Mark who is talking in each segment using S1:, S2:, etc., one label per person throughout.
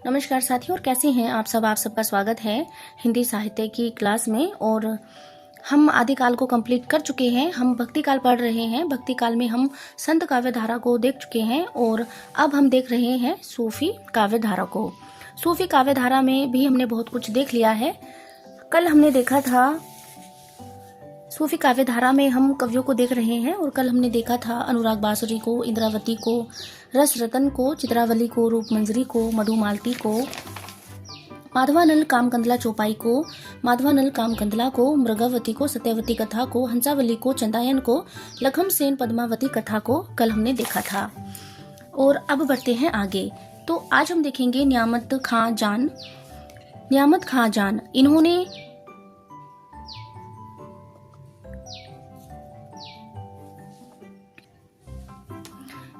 S1: नमस्कार साथियों, और कैसे हैं आप सब। आप सबका स्वागत है हिंदी साहित्य की क्लास में। और हम आदिकाल को कंप्लीट कर चुके हैं। हम भक्ति काल पढ़ रहे हैं। भक्ति काल में हम संत काव्य धारा को देख चुके हैं और अब हम देख रहे हैं सूफी काव्य धारा को। सूफी काव्य धारा में भी हमने बहुत कुछ देख लिया है। कल हमने देखा था सूफी काव्य धारा में हम कवियों को देख रहे हैं और कल हमने देखा था अनुराग बासुरी को, इंद्रावती को, रस रतन को, चित्रावली को, रूपमंजरी को, मधुमालती को, माधवानल कामकंदला चौपाई को, माधवानल कामकंदला को, मृगावती को, सत्यवती कथा को, हंसावली को, चंदायन को, लखम सेन पद्मावती कथा को कल हमने देखा था। और अब बढ़ते हैं आगे। तो आज हम देखेंगे नियामत खां जान। नियामत खां जान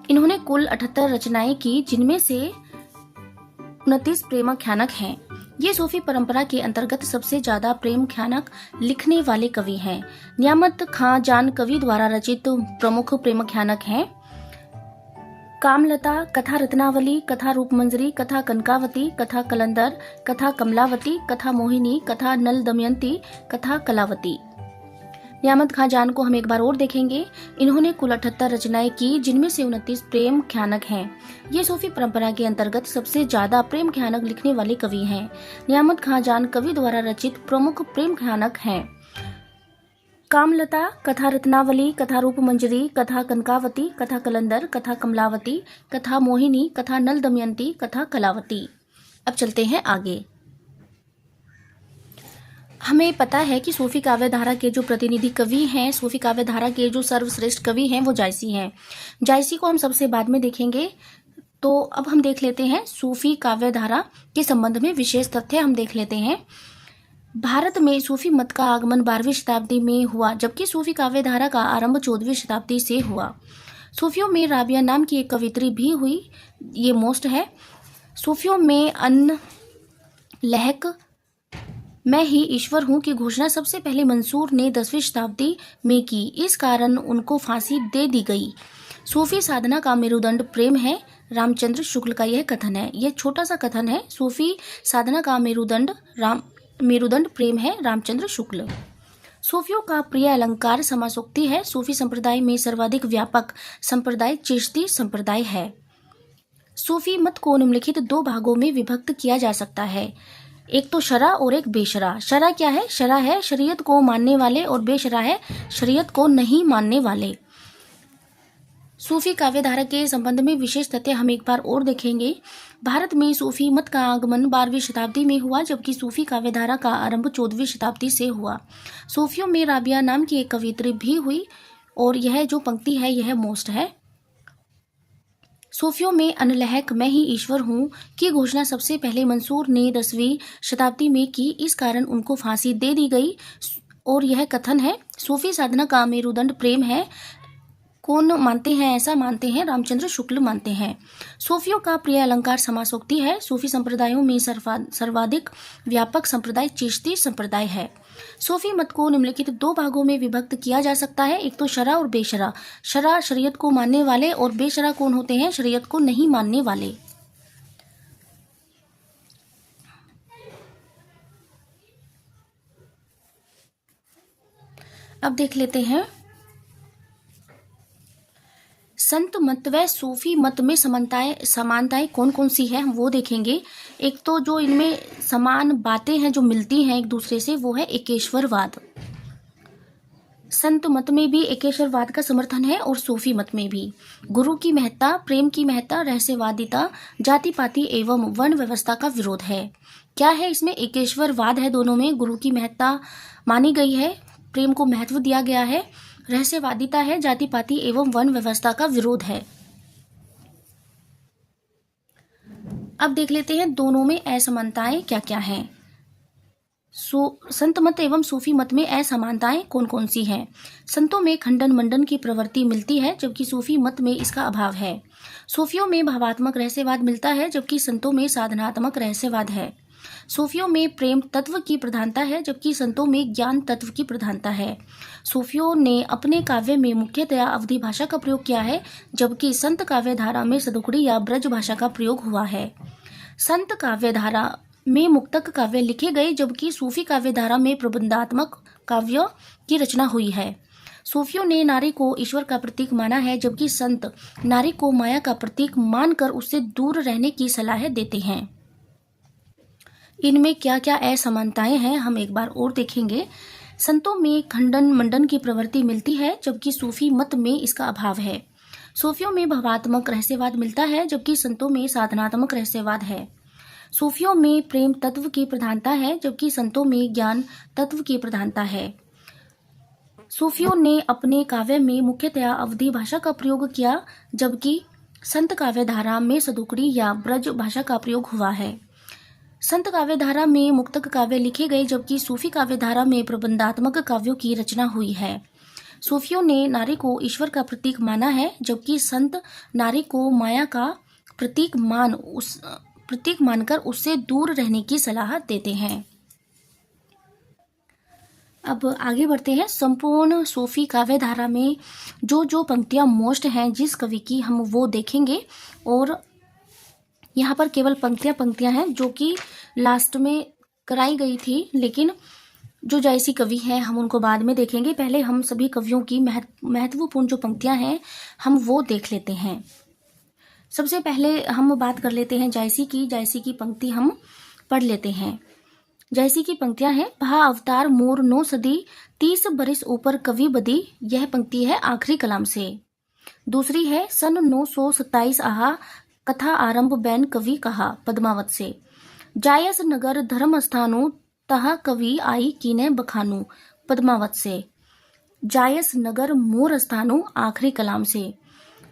S1: इन्होंने कुल 78 रचनाएं की, जिनमें से 29 प्रेमाख्यानक हैं। ये सूफी परंपरा के अंतर्गत सबसे ज्यादा प्रेम ख्यानक लिखने वाले कवि हैं। नियामत खां जान कवि द्वारा रचित प्रमुख प्रेमाख्यानक हैं कामलता, कथा रत्नावली, कथा रूपमंजरी, कथा कनकावती, कथा कलंदर, कथा कमलावती, कथा मोहिनी, कथा नल दमयंती, कथा कलावती। नियामत खां जान को हम एक बार और देखेंगे। इन्होंने कुल 78 रचनाएं की, जिनमें से 29 प्रेम ख्यानक हैं। ये सूफी परंपरा के अंतर्गत सबसे ज्यादा प्रेम ख्यानक लिखने वाले कवि हैं। नियामत खां जान कवि द्वारा रचित प्रमुख प्रेम ख्यानक हैं कामलता, कथा रत्नावली, कथा रूपमंजरी, कथा कनकावती, कथा कलंदर, कथा कमलावती, कथा मोहिनी, कथा नल दमयंती, कथा कलावती। अब चलते हैं आगे। हमें पता है कि सूफी काव्य धारा के जो प्रतिनिधि कवि हैं, सूफी काव्य धारा के जो सर्वश्रेष्ठ कवि हैं, वो जायसी हैं। जायसी को हम सबसे बाद में देखेंगे। तो अब हम देख लेते हैं सूफी काव्य धारा के संबंध में विशेष तथ्य हम देख लेते हैं। भारत में सूफी मत का आगमन 12वीं शताब्दी में हुआ, जबकि सूफी काव्य धारा का आरंभ 14वीं शताब्दी से हुआ। सूफियों में राबिया नाम की एक कवित्री भी हुई, ये मोस्ट है। सूफियों में अन्न लहक मैं ही ईश्वर हूँ की घोषणा सबसे पहले मंसूर ने 10वीं शताब्दी में की। इस कारण उनको फांसी दे दी गई। सूफी साधना का मेरुदंड प्रेम है, रामचंद्र शुक्ल का यह कथन है। यह छोटा सा कथन है। सूफी साधना का मेरुदंड प्रेम है, रामचंद्र शुक्ल। सूफियों का प्रिय अलंकार समासोक्ति है। सूफी संप्रदाय में सर्वाधिक व्यापक संप्रदाय चिश्ती संप्रदाय है। सूफी मत को निम्नलिखित 2 भागों में विभक्त किया जा सकता है, एक तो शरा और एक बेशरा। शरा क्या है? शरा है शरीयत को मानने वाले और बेशरा है शरीयत को नहीं मानने वाले। सूफी काव्य धारा के संबंध में विशेष तथ्य हम एक बार और देखेंगे। भारत में सूफी मत का आगमन 12वीं शताब्दी में हुआ, जबकि सूफी काव्य धारा का आरंभ 14वीं शताब्दी से हुआ। सूफियों में राबिया नाम की एक कवित्री भी हुई और यह जो पंक्ति है यह मोस्ट है। सूफियों में अनलहक मैं ही ईश्वर हूँ की घोषणा सबसे पहले मंसूर ने 10वीं शताब्दी में की। इस कारण उनको फांसी दे दी गई। और यह कथन है सूफी साधना का मेरुदंड प्रेम है। कौन मानते हैं? ऐसा मानते हैं रामचंद्र शुक्ल मानते हैं। सूफियों का प्रिय अलंकार समासोक्ति है। सूफी संप्रदायों में सर्वाधिक व्यापक संप्रदाय चिश्ती संप्रदाय है। सूफी मत को निम्नलिखित 2 भागों में विभक्त किया जा सकता है, एक तो शरा और बेशरा। शरा शरीयत को मानने वाले और बेशरा कौन होते हैं? शरीयत को नहीं मानने वाले। अब देख लेते हैं संत मत व सूफी मत में समानताएं कौन कौन सी है, हम वो देखेंगे। एक तो जो इनमें समान बातें हैं जो मिलती हैं एक दूसरे से, वो है एकेश्वरवाद। संत मत में भी एकेश्वरवाद का समर्थन है और सूफी मत में भी। गुरु की महत्ता, प्रेम की महत्ता, रहस्यवादिता, जाति पाति एवं वर्ण व्यवस्था का विरोध है। क्या है इसमें? एकेश्वरवाद है दोनों में। गुरु की महत्ता मानी गई है, प्रेम को महत्व दिया गया है, रहस्यवादिता है, जाति पाति एवं वर्ण व्यवस्था का विरोध है। अब देख लेते हैं दोनों में असमानताएं क्या क्या हैं। संत मत एवं सूफी मत में असमानताएं कौन कौन सी हैं? संतों में खंडन मंडन की प्रवृत्ति मिलती है, जबकि सूफी मत में इसका अभाव है। सूफियों में भावात्मक रहस्यवाद मिलता है, जबकि संतों में साधनात्मक रहस्यवाद है। सूफियों में प्रेम तत्व की प्रधानता है, जबकि संतों में ज्ञान तत्व की प्रधानता है। सूफियों ने अपने काव्य में मुख्यतया अवधी भाषा का प्रयोग किया है, जबकि संत काव्य धारा में सदुकड़ी या ब्रज भाषा का प्रयोग हुआ है। संत काव्यधारा में मुक्तक काव्य लिखे गए, जबकि सूफी काव्यधारा में प्रबंधात्मक काव्य की रचना हुई है। सूफियों ने नारी को ईश्वर का प्रतीक माना है, जबकि संत नारी को माया का प्रतीक मानकर उससे दूर रहने की सलाह देते हैं। इनमें क्या क्या असमानताएं हैं हम एक बार और देखेंगे। संतों में खंडन मंडन की प्रवृत्ति मिलती है, जबकि सूफी मत में इसका अभाव है। सूफियों में भावात्मक रहस्यवाद मिलता है, जबकि संतों में साधनात्मक रहस्यवाद है। सूफियों में प्रेम तत्व की प्रधानता है, जबकि संतों में ज्ञान तत्व की प्रधानता है। सूफियों ने अपने काव्य में मुख्यतया अवधी भाषा का प्रयोग किया, जबकि संत काव्यधारा में सदुकड़ी या ब्रज भाषा का प्रयोग हुआ है। संत काव्यधारा में मुक्तक काव्य लिखे गए, जबकि सूफी काव्यधारा में प्रबंधात्मक काव्यों की रचना हुई है। सूफियों ने नारी को ईश्वर का प्रतीक माना है, जबकि संत नारी को माया का प्रतीक मानकर उससे दूर रहने की सलाह देते हैं। अब आगे बढ़ते हैं। संपूर्ण सूफी काव्यधारा में जो पंक्तियां मोस्ट हैं जिस कवि की, हम वो देखेंगे। और यहाँ पर केवल पंक्तियां हैं जो कि लास्ट में कराई गई थी, लेकिन जो जायसी कवि हैं हम उनको बाद में देखेंगे। पहले हम सभी कवियों की महत्वपूर्ण जो पंक्तियां हैं हम वो देख लेते हैं। सबसे पहले हम बात कर लेते हैं जायसी की। जायसी की पंक्ति हम पढ़ लेते हैं। जायसी की पंक्तियां हैं। भा अवतार मोर 9 सदी 30 बरिस ऊपर कवि बदी। यह पंक्ति है आखिरी कलाम से। दूसरी है सन 927 आहा कथा आरंभ बैन कवि कहा पद्मावत से। जायस नगर धर्म स्थानु तहा कवि आई कीने बखानु पद्मावत से। जायस नगर मोर स्थानु आखिरी कलाम से।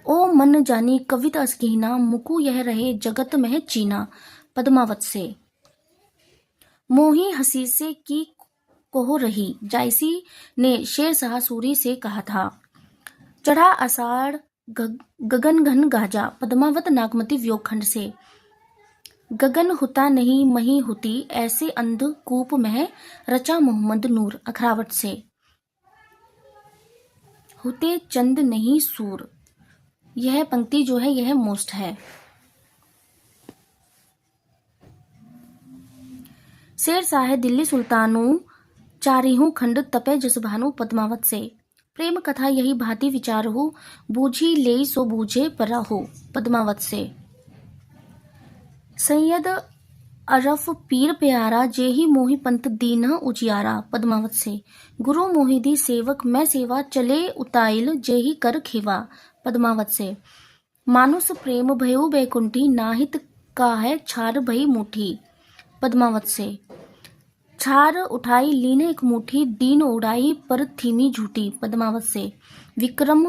S1: ओ मन जानी कविता असकीना मुकु यह रहे जगत में चीना पद्मावत से। मोही हसी से की कोह रही। जायसी ने शेर शाह सूरी से कहा था। चढ़ा आषाढ़ गगन घन गाजा पद्मावत नागमती व्योगखंड से। गगन हुता नहीं मही हुती ऐसे अंध कूप में रचा मोहम्मद नूर अखरावट से। हुते चंद नहीं सूर। यह पंक्ति जो है यह मोस्ट है। शेर शाह दिल्ली सुल्तानू चारिहू खंड तपे जसभानु पद्मावत से। प्रेम कथा यही भांति विचारहु बूझी ले सो बूझे पराहु पद्मावत से। सैयद अरफ पीर प्यारा जेही मोहि पंथ दीन उजियारा पद्मावत से। गुरु मोहिदी सेवक मैं सेवा चले उताइल जेही कर खेवा पद्मावत से। मानुष प्रेम भयउ बैकुंठी नाहित का है छार भई मुठी पद्मावत से। छार उठाई लीने एक मुठी दीन उड़ाई पर थीमी झूठी पद्मावत से। विक्रम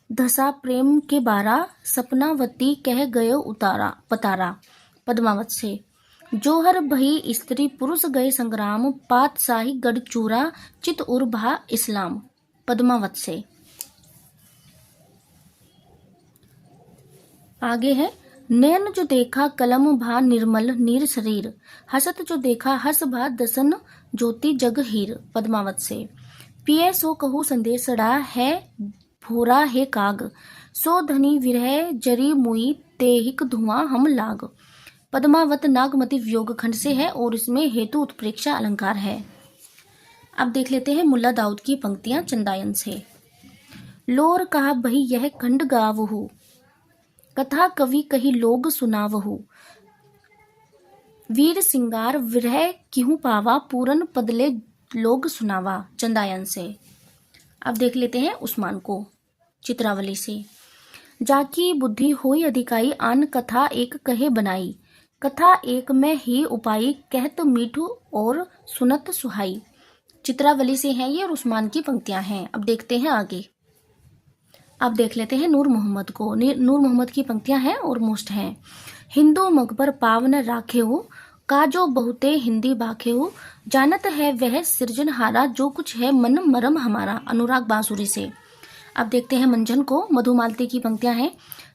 S1: धसा प्रेम के बारा सपनावती कह गयो उतारा पतारा पद्मावत से। जोहर भई स्त्री पुरुष गए संग्राम पातशाही गढ़ चूरा चित उर भा इस्लाम पद्मावत से। आगे है नयन जो देखा कलम भा निर्मल नीर शरीर हसत जो देखा हस भा दसन ज्योति जग हीर पद्मावत से। पिए सो कहू संदेशड़ा है भोरा है काग सो धनी विरह जरी मुई तेहिक धुआं हम लाग पद्मावत नागमती व्योग खंड से है और इसमें हेतु उत्प्रेक्षा अलंकार है। अब देख लेते हैं मुल्ला दाऊद की पंक्तियां चंदायन से। लोर कहा बही यह खंड गावहु कथा कवि कही लोग सुनावहु। वीर सिंगार विरह किहू पावा पूरन पदले लोग सुनावा चंदायन से। अब देख लेते हैं उस्मान को चित्रावली से। जाकी बुद्धि होई अधिकाई आन कथा एक कहे बनाई कथा एक में ही उपाई कहत मीठू और सुनत सुहाई चित्रावली से हैं ये और उस्मान की पंक्तियां हैं। अब देखते हैं आगे। अब देख लेते हैं नूर मोहम्मद को। नूर मोहम्मद की पंक्तियां हैं और मोस्ट हैं। हिंदू मकबर पावन राखे हो काजो बहुते हिंदी बाखे हो जानत है वह सृजनहारा जो कुछ है मन मरम हमारा अनुराग बांसुरी से। अब देखते हैं मंझन को। मधुमालती की पंक्तियां हैं।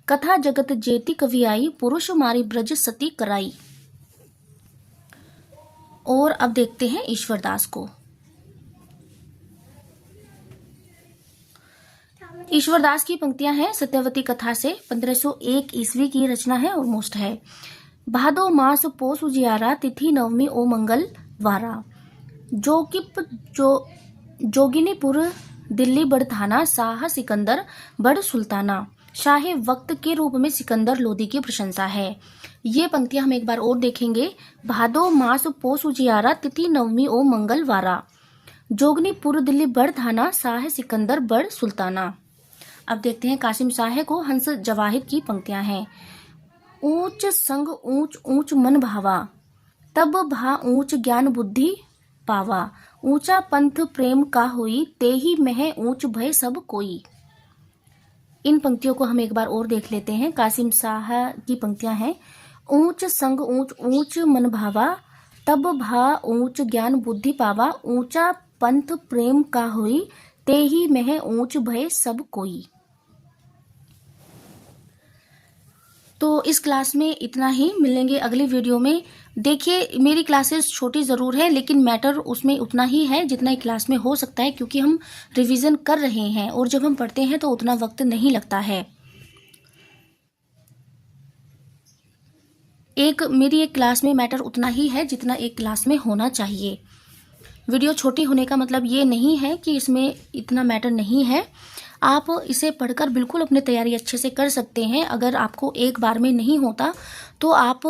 S1: कथा जगत जेती कवि आई पुरुष मारी ब्रज सती कराई। और अब देखते हैं ईश्वरदास को। ईश्वरदास की पंक्तियां हैं सत्यवती कथा से। 1501 ईस्वी की रचना है और मोस्ट है। भादो मास पोस उजियारा तिथि नवमी ओ मंगल वारा। जोगिनीपुर दिल्ली बड़ थाना शाह सिकंदर बड़ सुल्ताना। शाह वक्त के रूप में सिकंदर लोदी की प्रशंसा है। ये पंक्तियां हम एक बार और देखेंगे। भादो मास पोस उजियारा तिथि नवमी ओ मंगल वारा। जोगनीपुर दिल्ली बड़ थाना शाह सिकंदर बड़ सुल्ताना। अब देखते हैं कासिम शाह को हंस जवाहिर की पंक्तियां हैं। ऊंच संग ऊंच ऊंच मन भावा, तब भा ऊंच ज्ञान बुद्धि पावा। ऊंचा पंथ प्रेम का होई, तेहि मह ऊंच भय सब कोई। इन पंक्तियों को हम एक बार और देख लेते हैं। कासिम शाह की पंक्तियां हैं। ऊंच संग ऊंच ऊंच मन भावा, तब भा ऊंच ज्ञान बुद्धि पावा। ऊंचा पंथ प्रेम का होई, तेहि मह ऊंच भय सब कोई। तो इस क्लास में इतना ही। मिलेंगे अगली वीडियो में। देखिए मेरी क्लासेस छोटी ज़रूर है, लेकिन मैटर उसमें उतना ही है जितना एक क्लास में हो सकता है, क्योंकि हम रिवीजन कर रहे हैं और जब हम पढ़ते हैं तो उतना वक्त नहीं लगता है। मेरी एक क्लास में मैटर उतना ही है जितना एक क्लास में होना चाहिए। वीडियो छोटी होने का मतलब ये नहीं है कि इसमें इतना मैटर नहीं है। आप इसे पढ़कर बिल्कुल अपनी तैयारी अच्छे से कर सकते हैं। अगर आपको एक बार में नहीं होता तो आप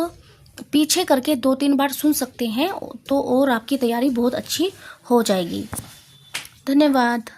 S1: पीछे करके 2-3 बार सुन सकते हैं, तो और आपकी तैयारी बहुत अच्छी हो जाएगी। धन्यवाद।